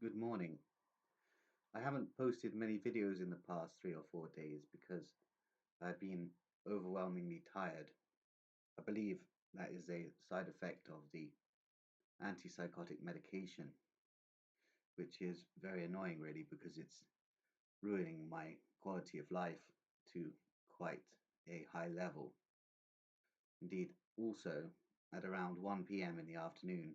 Good morning. I haven't posted many videos in the past 3 or 4 days because I've been overwhelmingly tired. I believe that is a side effect of the antipsychotic medication, which is very annoying really because it's ruining my quality of life to quite a high level. Indeed, also at around 1 p.m. in the afternoon,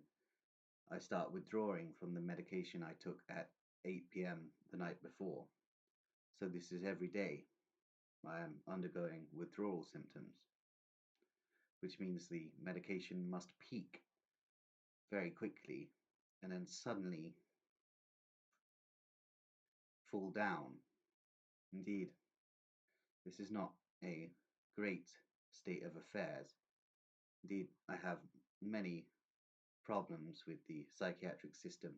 I start withdrawing from the medication I took at 8 p.m. the night before. So this is every day. I am undergoing withdrawal symptoms, which means the medication must peak very quickly and then suddenly fall down. Indeed, this is not a great state of affairs. Indeed, I have many problems with the psychiatric system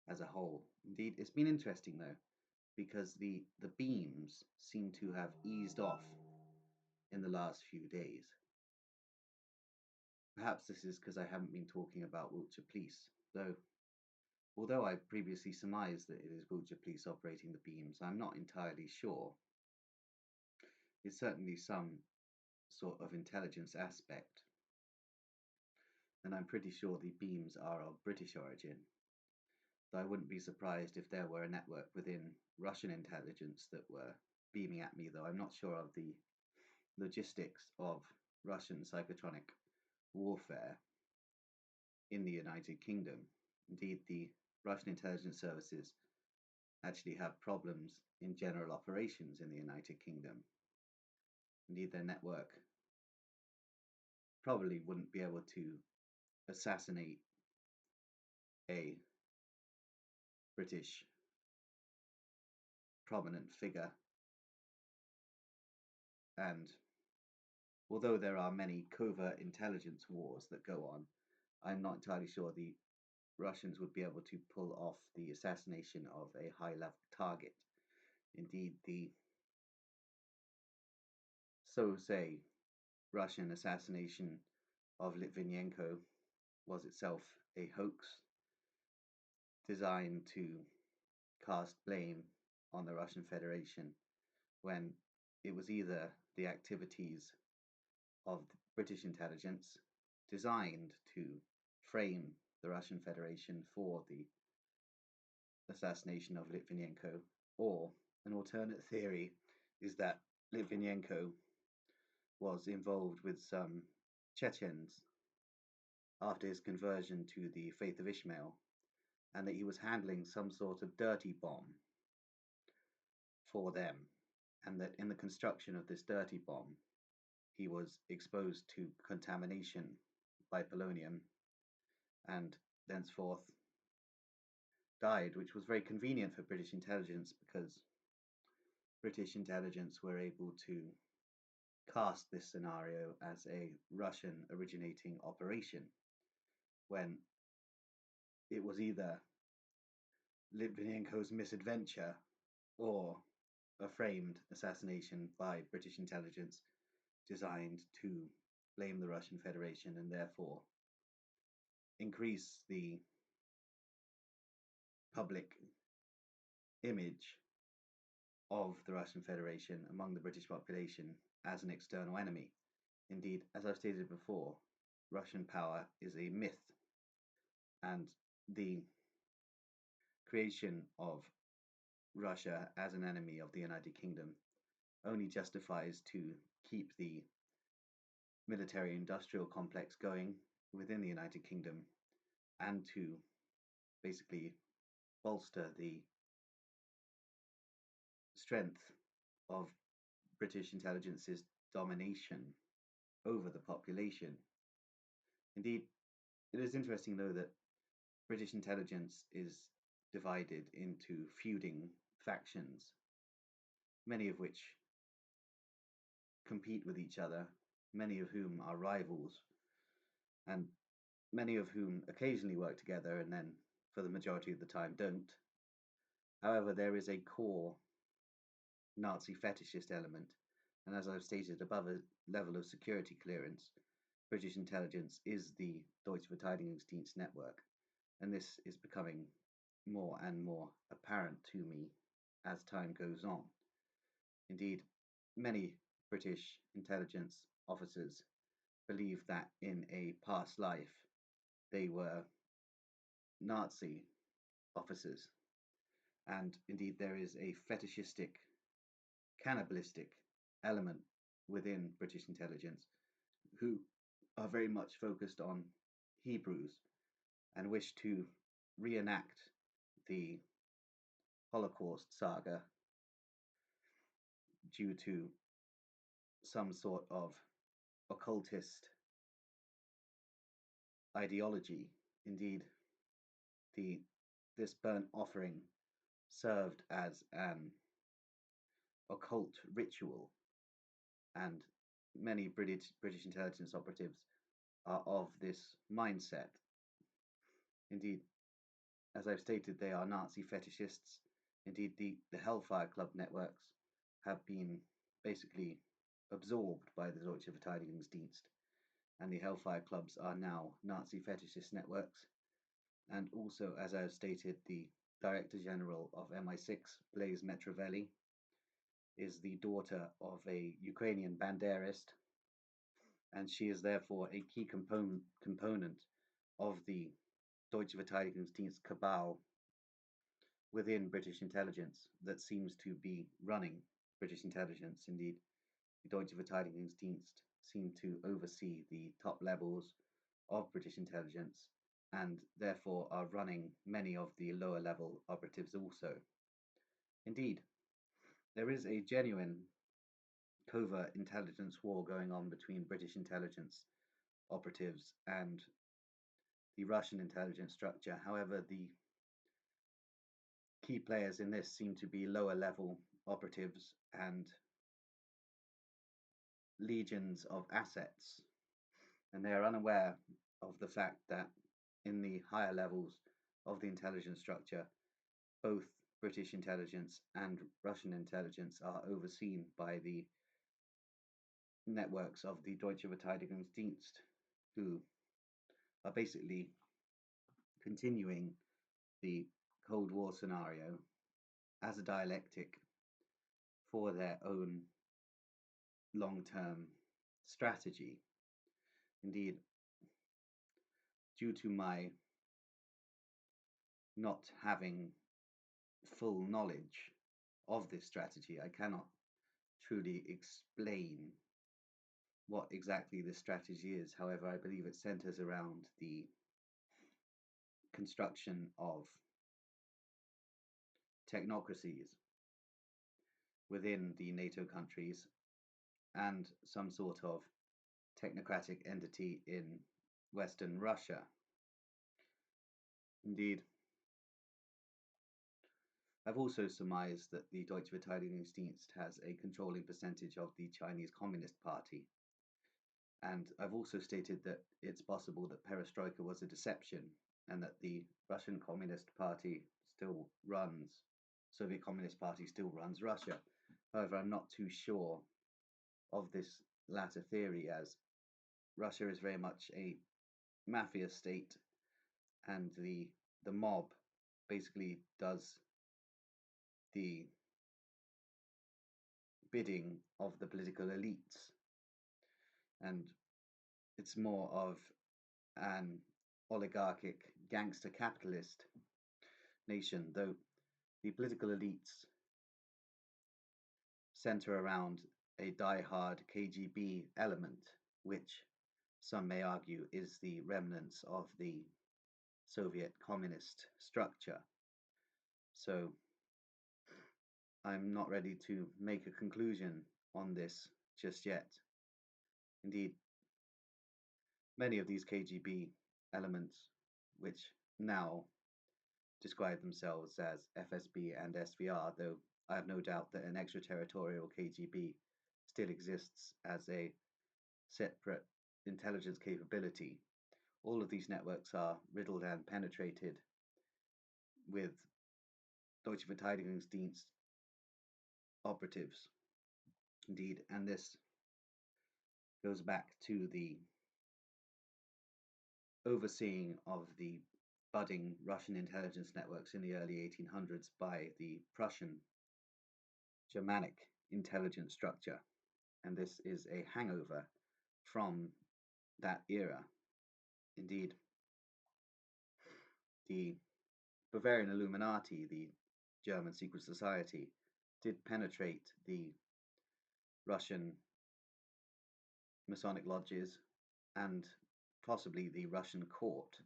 as a whole. Indeed, it's been interesting though, because the beams seem to have eased off in the last few days. Perhaps this is because I haven't been talking about Wiltshire Police, though although I previously surmised that it is Wiltshire Police operating the beams, I'm not entirely sure. It's certainly some sort of intelligence aspect, and I'm pretty sure the beams are of British origin, though I wouldn't be surprised if there were a network within Russian intelligence that were beaming at me, though I'm not sure of the logistics of Russian psychotronic warfare in the United Kingdom. Indeed, the Russian intelligence services actually have problems in general operations in the United Kingdom. Indeed, their network probably wouldn't be able to assassinate a British prominent figure. And although there are many covert intelligence wars that go on, I'm not entirely sure the Russians would be able to pull off the assassination of a high-level target. Indeed, the so say Russian assassination of Litvinenko was itself a hoax designed to cast blame on the Russian Federation when it was either the activities of the British intelligence designed to frame the Russian Federation for the assassination of Litvinenko, or an alternate theory is that Litvinenko was involved with some Chechens after his conversion to the faith of Ishmael, and that he was handling some sort of dirty bomb for them, and that in the construction of this dirty bomb, he was exposed to contamination by polonium and thenceforth died, which was very convenient for British intelligence because British intelligence were able to cast this scenario as a Russian originating operation when it was either Litvinenko's misadventure or a framed assassination by British intelligence designed to blame the Russian Federation and therefore increase the public image of the Russian Federation among the British population as an external enemy. Indeed, as I've stated before, Russian power is a myth, and the creation of Russia as an enemy of the United Kingdom only justifies to keep the military industrial complex going within the United Kingdom and to basically bolster the strength of British intelligence's domination over the population. Indeed, it is interesting though that British intelligence is divided into feuding factions, many of which compete with each other, many of whom are rivals, and many of whom occasionally work together and then, for the majority of the time, don't. However, there is a core Nazi fetishist element, and as I've stated, above a level of security clearance, British intelligence is the Deutsche Verteidigungs Dienst network, and this is becoming more and more apparent to me as time goes on. Indeed, many British intelligence officers believe that in a past life they were Nazi officers, and indeed there is a fetishistic, cannibalistic element within British intelligence who are very much focused on Hebrews and wish to reenact the Holocaust saga due to some sort of occultist ideology. Indeed, this burnt offering served as an occult ritual, and many British intelligence operatives are of this mindset. Indeed, as I've stated, they are Nazi fetishists. Indeed, the Hellfire Club networks have been basically absorbed by the Deutsche Verteidigungs Dienst, and the Hellfire Clubs are now Nazi fetishist networks. And also, as I've stated, the Director General of MI6, Blaise Metrovelli, is the daughter of a Ukrainian banderist, and she is therefore a key component of the Deutsche Verteidigungsdienst cabal within British intelligence that seems to be running British intelligence. Indeed, the Deutsche Verteidigungsdienst seem to oversee the top levels of British intelligence and therefore are running many of the lower level operatives also. Indeed, there is a genuine covert intelligence war going on between British intelligence operatives and the Russian intelligence structure. However, the key players in this seem to be lower level operatives and legions of assets, and they are unaware of the fact that in the higher levels of the intelligence structure, both British intelligence and Russian intelligence are overseen by the networks of the Deutsche Verteidigungs Dienst, who are basically continuing the Cold War scenario as a dialectic for their own long-term strategy. Indeed, due to my not having full knowledge of this strategy, I cannot truly explain what exactly this strategy is. However, I believe it centers around the construction of technocracies within the NATO countries and some sort of technocratic entity in Western Russia. Indeed, I've also surmised that the Deutsche Verteidigungsdienst has a controlling percentage of the Chinese Communist Party. And I've also stated that it's possible that perestroika was a deception and that the Russian Communist Party still runs, Soviet Communist Party still runs Russia. However, I'm not too sure of this latter theory, as Russia is very much a mafia state, and the mob basically does the bidding of the political elites, and it's more of an oligarchic gangster capitalist nation, though the political elites center around a die-hard KGB element, which some may argue is the remnants of the Soviet communist structure. So I'm not ready to make a conclusion on this just yet. Indeed, many of these KGB elements, which now describe themselves as FSB and SVR, though I have no doubt that an extraterritorial KGB still exists as a separate intelligence capability. All of these networks are riddled and penetrated with Deutsche Verteidigungsdienst operatives. Indeed, and this goes back to the overseeing of the budding Russian intelligence networks in the early 1800s by the Prussian Germanic intelligence structure. And this is a hangover from that era. Indeed, the Bavarian Illuminati, the German secret society, did penetrate the Russian Masonic lodges and possibly the Russian court.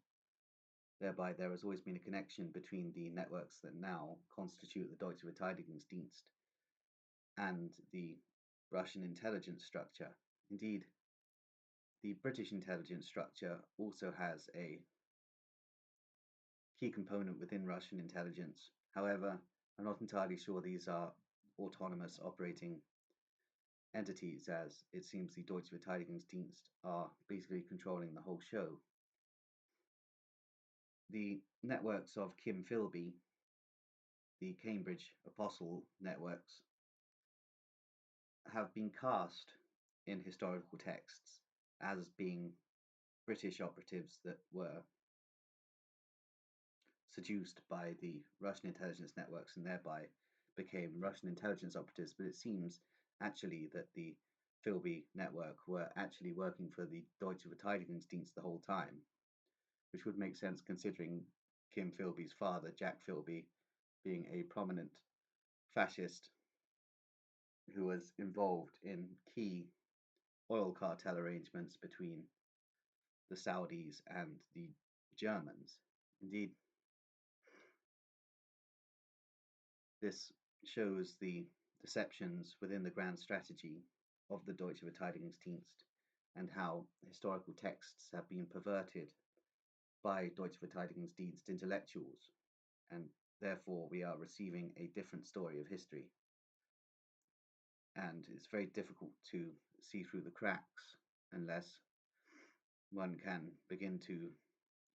Thereby, there has always been a connection between the networks that now constitute the Deutsche Verteidigungsdienst and the Russian intelligence structure. Indeed, the British intelligence structure also has a key component within Russian intelligence. However, I'm not entirely sure these are autonomous operating entities, as it seems the Deutsche Verteidigungsdienst are basically controlling the whole show. The networks of Kim Philby, the Cambridge Apostle networks, have been cast in historical texts as being British operatives that were seduced by the Russian intelligence networks and thereby became Russian intelligence operatives. But it seems actually that the Philby network were actually working for the Deutsche Verteidigungsdienst the whole time, which would make sense considering Kim Philby's father, Jack Philby, being a prominent fascist who was involved in key oil cartel arrangements between the Saudis and the Germans. Indeed, this shows the deceptions within the grand strategy of the Deutsche Verteidigungsdienst and how historical texts have been perverted by Deutsche Verteidigungsdienst intellectuals, and therefore we are receiving a different story of history. And it's very difficult to see through the cracks unless one can begin to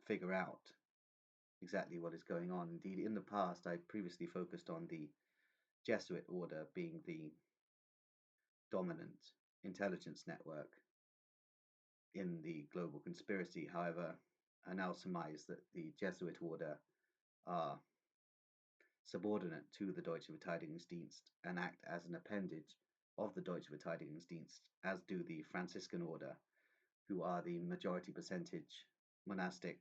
figure out exactly what is going on. Indeed, in the past, I previously focused on the Jesuit order being the dominant intelligence network in the global conspiracy. However, I now surmise that the Jesuit order are subordinate to the Deutsche Verteidigungsdienst and act as an appendage of the Deutsche Verteidigungsdienst, as do the Franciscan order, who are the majority percentage monastic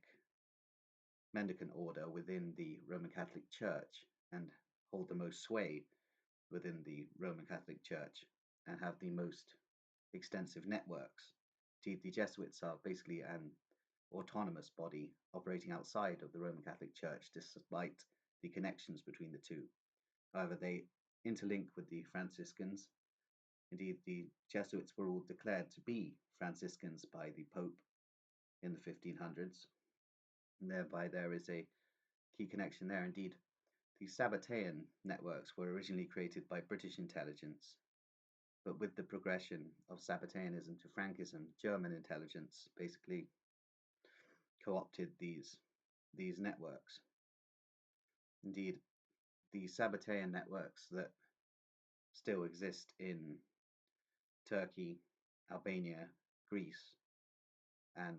mendicant order within the Roman Catholic Church and hold the most sway within the Roman Catholic Church and have the most extensive networks. Indeed, the Jesuits are basically an autonomous body operating outside of the Roman Catholic Church, despite the connections between the two. However, they interlink with the Franciscans. Indeed, the Jesuits were all declared to be Franciscans by the Pope in the 1500s, and thereby there is a key connection there. Indeed, the Sabbatean networks were originally created by British intelligence, but with the progression of Sabbateanism to Frankism, German intelligence basically co-opted these networks. Indeed, the Sabbatean networks that still exist in Turkey, Albania, Greece, and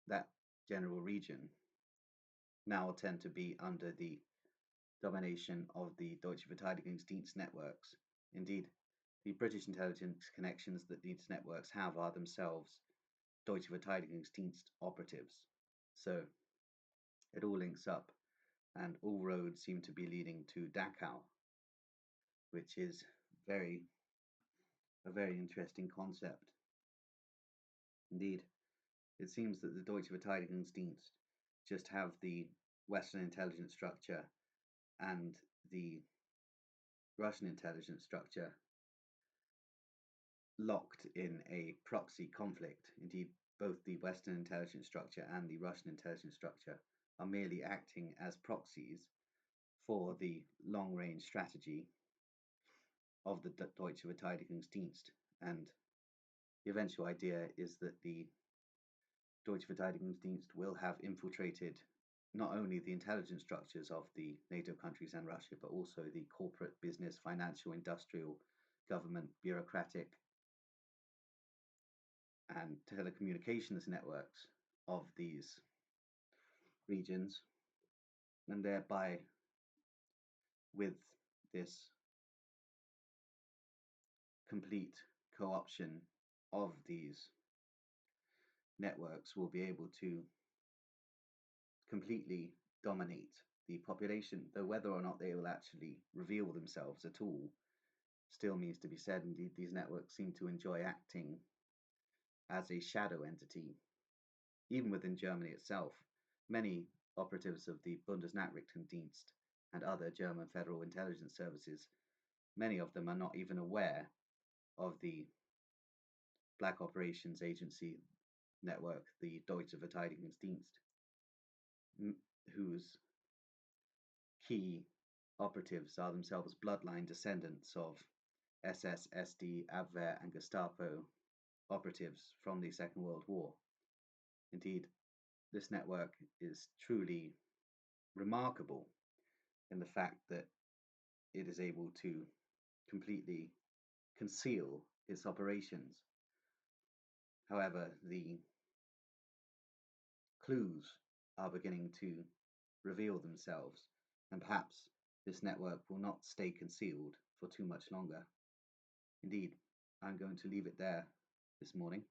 that general region now tend to be under the domination of the Deutsche Verteidigungsdienst networks. Indeed, the British intelligence connections that these networks have are themselves Deutsche Verteidigungsdienst operatives. So it all links up, and all roads seem to be leading to Dachau, which is a very interesting concept. Indeed, it seems that the Deutsche Verteidigungsdienst just have the Western intelligence structure and the Russian intelligence structure locked in a proxy conflict. Indeed, both the Western intelligence structure and the Russian intelligence structure are merely acting as proxies for the long-range strategy of the Deutsche Verteidigungsdienst. And the eventual idea is that the Deutsche Verteidigungsdienst will have infiltrated not only the intelligence structures of the NATO countries and Russia, but also the corporate, business, financial, industrial, government, bureaucratic, and telecommunications networks of these regions, and thereby with this complete co-option of these networks, will be able to completely dominate the population, though whether or not they will actually reveal themselves at all still needs to be said. Indeed, these networks seem to enjoy acting as a shadow entity. Even within Germany itself, many operatives of the Bundesnachrichtendienst and other German federal intelligence services, many of them are not even aware of the Black Operations Agency network, the Deutsche Verteidigungs Dienst, whose key operatives are themselves bloodline descendants of SS, SD, Abwehr, and Gestapo operatives from the Second World War. Indeed, this network is truly remarkable in the fact that it is able to completely conceal its operations. However, the clues are beginning to reveal themselves, and perhaps this network will not stay concealed for too much longer. Indeed, I'm going to leave it there this morning.